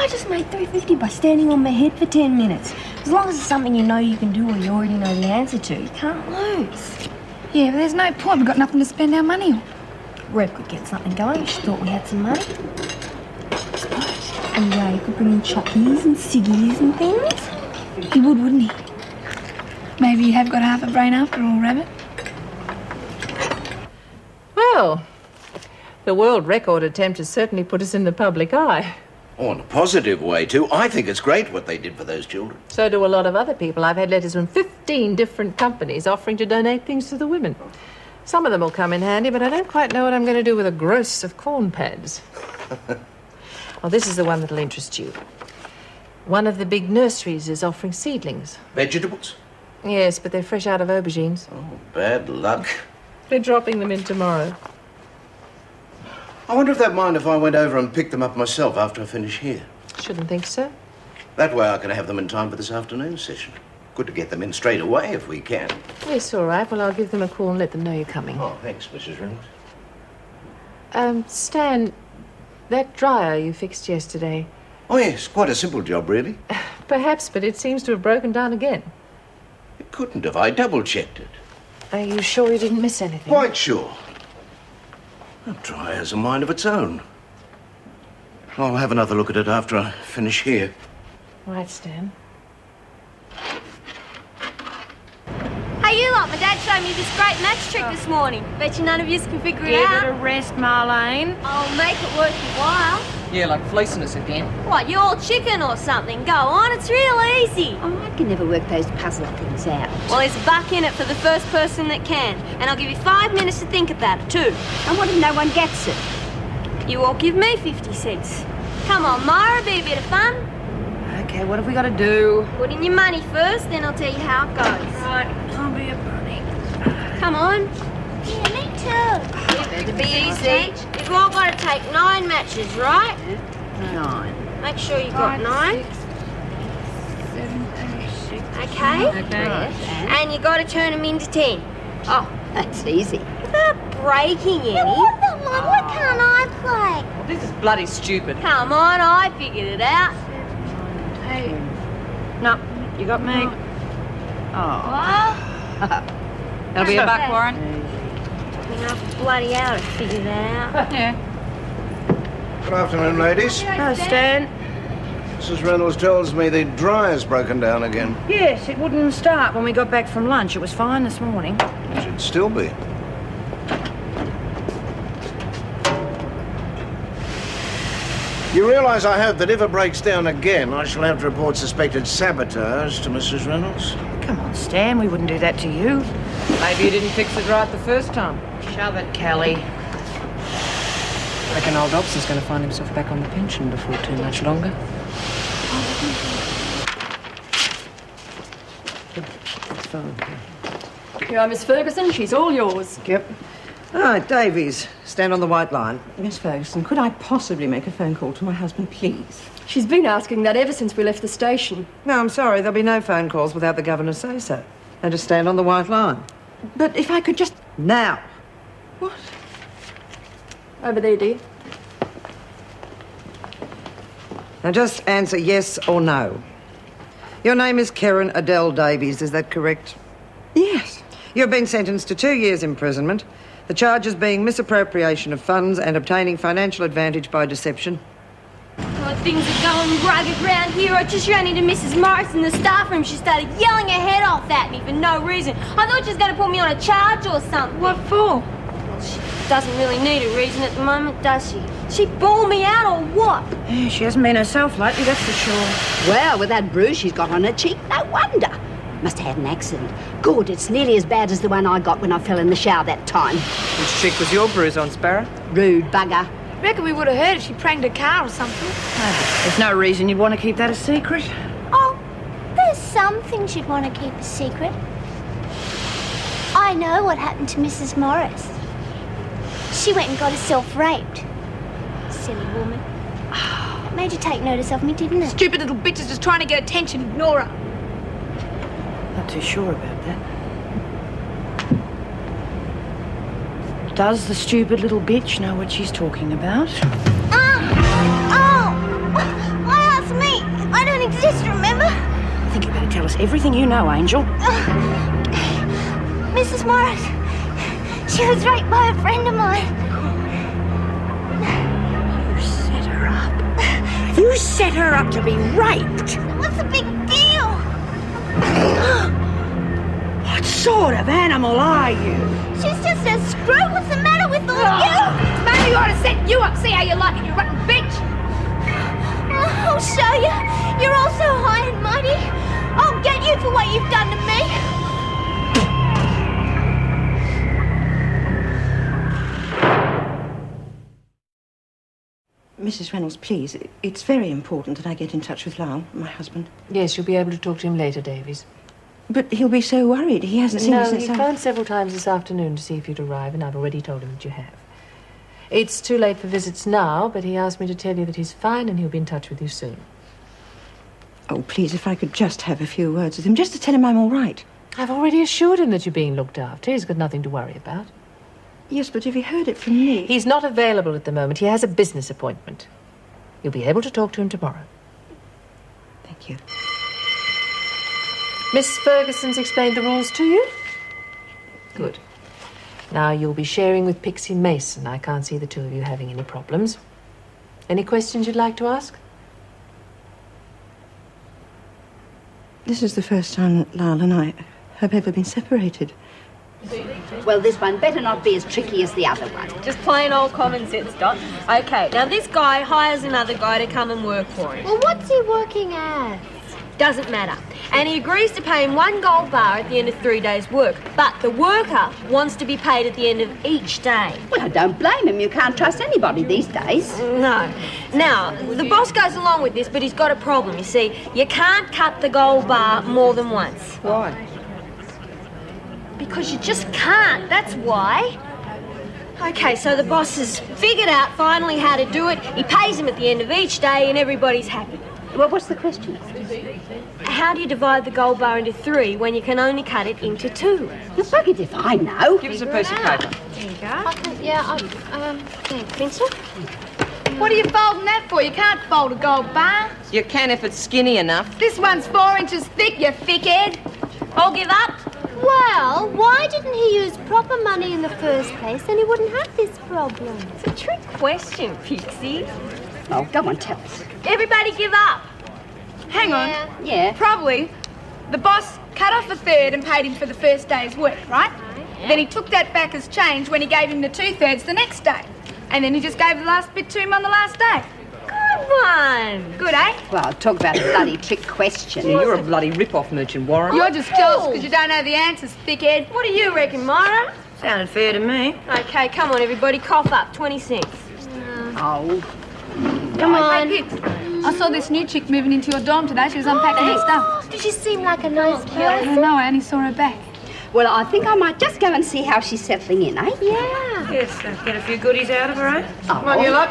I just made $3.50 by standing on my head for 10 minutes. As long as it's something you know you can do or you already know the answer to, you can't lose. Yeah, but there's no point. We've got nothing to spend our money on. Reb could get something going. She thought we had some money. And Ray could bring in chockies and ciggies and things. He would, wouldn't he? Maybe you have got half a brain after all, Rabbit. Well, the world record attempt has certainly put us in the public eye. Oh, in a positive way, too. I think it's great what they did for those children. So do a lot of other people. I've had letters from 15 different companies offering to donate things to the women. Some of them will come in handy, but I don't quite know what I'm going to do with a gross of corn pads. Well, this is the one that'll interest you. One of the big nurseries is offering seedlings. Vegetables? Yes, but they're fresh out of aubergines. Oh, bad luck. They're dropping them in tomorrow. I wonder if they'd mind if I went over and picked them up myself after I finish here. Shouldn't think so. That way I can have them in time for this afternoon's session. Good to get them in straight away if we can. Yes, all right. Well, I'll give them a call and let them know you're coming. Oh, thanks, Mrs. Reynolds. Stan, that dryer you fixed yesterday. Oh, yes, quite a simple job, really. Perhaps, but it seems to have broken down again. It couldn't have. I double-checked it. Are you sure you didn't miss anything? Quite sure. That dryer has a mind of its own. I'll have another look at it after I finish here. Right, Stan. Hey, you lot, my dad showed me this great match trick this morning. Bet you none of you can figure it out. Give it a rest, Marlene. I'll make it worth your while. Yeah, like fleecing us again. What, you all chicken or something? Go on, it's real easy. Oh, I can never work those puzzle things out. Well, there's a buck in it for the first person that can. And I'll give you 5 minutes to think about it, too. And what if no one gets it? You all give me 50 cents. Come on, Myra, be a bit of fun. Okay, what have we got to do? Put in your money first, then I'll tell you how it goes. Right, I'll be a bunny. Come on. Yeah, me too. You better be easy. You've all got to take 9 matches, right? 9. Make sure you got 9. 6, 7, 8, 6. Okay? Okay. And you got to turn them into 10. Oh, that's easy. Without breaking any. What the Mum? Why can't I play? Well, this is bloody stupid. Come on, I figured it out. 8. No, you got me. Oh. That'll be a buck, Warren. Took me half a bloody hour to figure that out. Yeah. Good afternoon, ladies. Oh, Stan. Mrs. Reynolds tells me the dryer's broken down again. Yes, it wouldn't start when we got back from lunch. It was fine this morning. It should still be. You realise, I hope, that if it breaks down again, I shall have to report suspected sabotage to Mrs. Reynolds. Come on, Stan, we wouldn't do that to you. Maybe you didn't fix it right the first time. Shove it, Kelly. I reckon old Dobson's going to find himself back on the pension before too much longer. Here are Miss Ferguson. She's all yours. Yep. All right, Davies, stand on the white line. Miss Ferguson, could I possibly make a phone call to my husband, please? She's been asking that ever since we left the station. No, I'm sorry, there'll be no phone calls without the governor say-so. Now just stand on the white line. But if I could just... Now. What? Over there, dear. Now just answer yes or no. Your name is Karen Adele Davies, is that correct? Yes. You've been sentenced to 2 years' imprisonment. The charges being misappropriation of funds and obtaining financial advantage by deception. Oh, things are going rugged round here. I just ran into Mrs. Morris in the staff room. She started yelling her head off at me for no reason. I thought she was going to put me on a charge or something. What for? Well, she doesn't really need a reason at the moment, does she? She'd bawl me out or what? Yeah, she hasn't been herself lately, that's for sure. Well, with that bruise she's got on her cheek, no wonder. Must have had an accident. Good, it's nearly as bad as the one I got when I fell in the shower that time. Which cheek was your bruise on, Sparrow? Rude bugger. Reckon we would have heard if she pranked a car or something. There's no reason you'd want to keep that a secret. Oh, there's some things you'd want to keep a secret. I know what happened to Mrs. Morris. She went and got herself raped. Silly woman. It made you take notice of me, didn't it? Stupid little bitch is just trying to get attention. Ignore her. Not too sure about that. Does the stupid little bitch know what she's talking about? Oh! My everything you know, Angel. Mrs. Morris, she was raped by a friend of mine. You set her up. You set her up to be raped. What's the big deal? What sort of animal are you? She's just a screw. What's the matter with all you? Maybe I ought to set you up, see how you like it, you rotten bitch. I'll show you. You're all so high and mighty. I'll get you for what you've done to me. Mrs. Reynolds, please, it's very important that I get in touch with Lyle, my husband. Yes, you'll be able to talk to him later, Davies. But he'll be so worried. He hasn't seen me since he phoned several times this afternoon to see if you'd arrive, and I've already told him that you have. It's too late for visits now, but he asked me to tell you that he's fine and he'll be in touch with you soon. Oh, please, if I could just have a few words with him, just to tell him I'm all right. I've already assured him that you're being looked after. He's got nothing to worry about. Yes, but if he heard it from me... He's not available at the moment. He has a business appointment. You'll be able to talk to him tomorrow. Thank you. Miss Ferguson's explained the rules to you? Good. Now, you'll be sharing with Pixie Mason. I can't see the two of you having any problems. Any questions you'd like to ask? This is the first time that Lyle and I have ever been separated. Well, this one better not be as tricky as the other one. Just plain old common sense, Dot. Okay, now this guy hires another guy to come and work for him. Well, what's he working as? Doesn't matter. And he agrees to pay him 1 gold bar at the end of 3 days' work. But the worker wants to be paid at the end of each day. Well, I don't blame him. You can't trust anybody these days. No. Now, the boss goes along with this, but he's got a problem. You see, you can't cut the gold bar more than once. Why? Because you just can't, that's why. Okay, so the boss has figured out finally how to do it. He pays him at the end of each day and everybody's happy. Well, what's the question? How do you divide the gold bar into 3 when you can only cut it into 2? Well, bugger if I know. Give us a piece of paper. There you go. Thanks, pencil. What are you folding that for? You can't fold a gold bar. You can if it's skinny enough. This one's 4 inches thick, you thickhead. I'll give up. Well, why didn't he use proper money in the first place? Then he wouldn't have this problem. It's a trick question, Pixie. Oh, go on, tell us. Everybody give up. Hang on. Yeah. Probably the boss cut off a third and paid him for the first day's work, right? Yeah. Then he took that back as change when he gave him the 2/3 the next day. And then he just gave the last bit to him on the last day. Good one. Good, eh? Well, talk about a bloody trick question. Yeah, you're a bloody rip-off merchant, Warren. You're just jealous because you don't know the answers, thickhead. What do you reckon, Myra? Sounded fair to me. Okay, come on, everybody, cough up. 20 cents. Oh. Come on. Hey, Pix, I saw this new chick moving into your dorm today. She was unpacking her stuff. Did she seem like a nice I person? don't know, I only saw her back. Well, I think I might just go and see how she's settling in, eh? Yeah. Yes, get a few goodies out of her, eh? Oh. Come on, you lot.